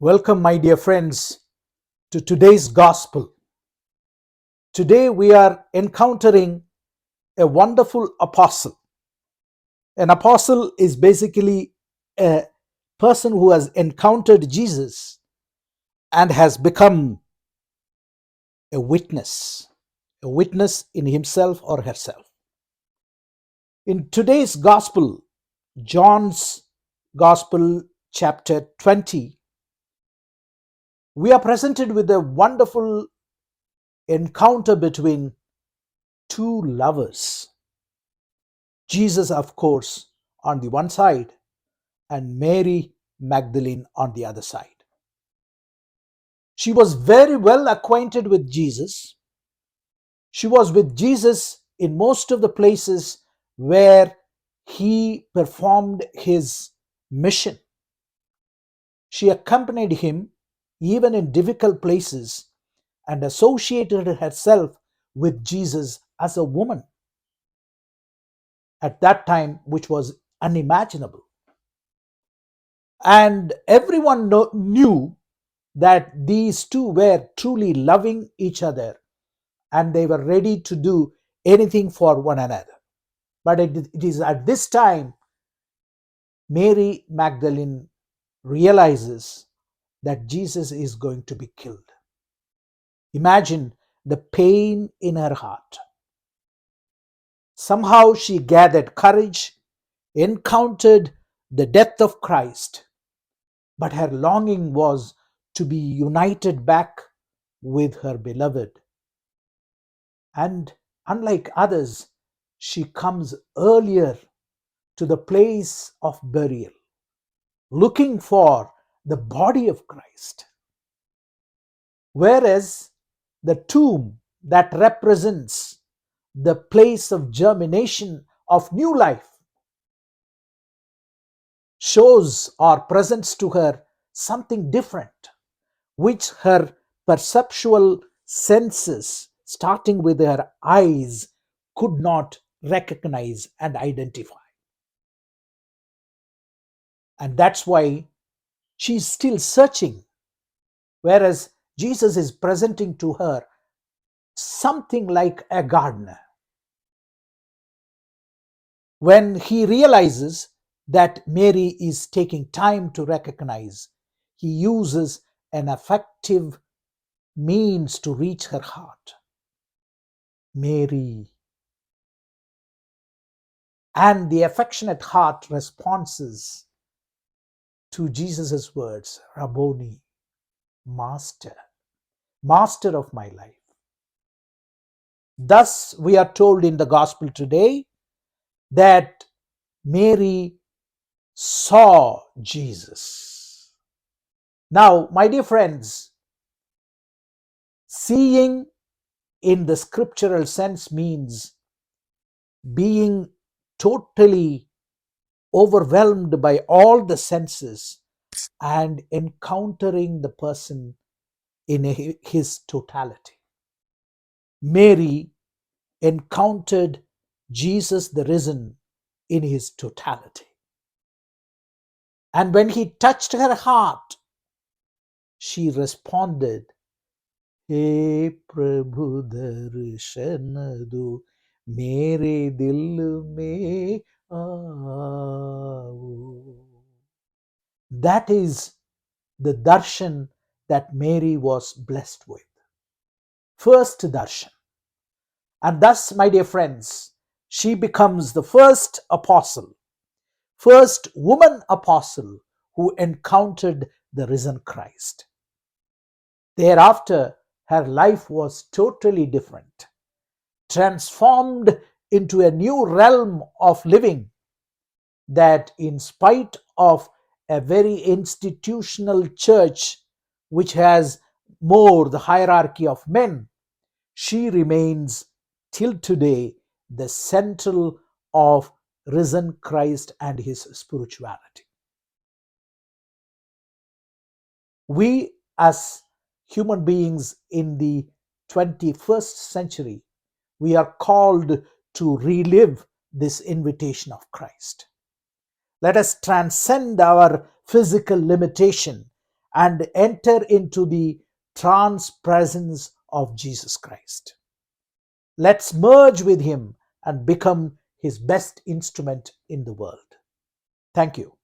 Welcome, my dear friends, to today's gospel. Today we are encountering a wonderful apostle. An apostle is basically a person who has encountered Jesus and has become a witness in himself or herself. In today's gospel, John's gospel, chapter 20, we are presented with a wonderful encounter between two lovers. Jesus, of course, on the one side, and Mary Magdalene on the other side. She was very well acquainted with Jesus. She was with Jesus in most of the places where he performed his mission. She accompanied him even in difficult places and associated herself with Jesus as a woman at that time, which was unimaginable. And everyone knew that these two were truly loving each other and they were ready to do anything for one another. But it is at this time Mary Magdalene realizes that Jesus is going to be killed. Imagine the pain in her heart. Somehow she gathered courage, encountered the death of Christ, but her longing was to be united back with her beloved. And unlike others, she comes earlier to the place of burial, looking for the body of Christ. Whereas the tomb that represents the place of germination of new life shows or presents to her something different, which her perceptual senses, starting with her eyes, could not recognize and identify. And that's why she's still searching, whereas Jesus is presenting to her something like a gardener. When he realizes that Mary is taking time to recognize, he uses an effective means to reach her heart. Mary. And the affectionate heart responses to Jesus' words, Rabboni, Master, Master of my life. Thus, we are told in the gospel today that Mary saw Jesus. Now, my dear friends, seeing in the scriptural sense means being totally overwhelmed by all the senses and encountering the person in his totality. Mary encountered Jesus the risen in his totality. And when he touched her heart, she responded, He Prabhu darshan do mere dil mein aao. That is the darshan that Mary was blessed with. First darshan. And thus, my dear friends, she becomes the first apostle, first woman apostle who encountered the risen Christ. Thereafter, her life was totally different, transformed into a new realm of living that, in spite of a very institutional church which has more the hierarchy of men, she remains till today the central of risen Christ and his spirituality. We as human beings in the 21st century, we are called to relive this invitation of Christ. Let us transcend our physical limitation and enter into the trance presence of Jesus Christ. Let's merge with him and become his best instrument in the world. Thank you.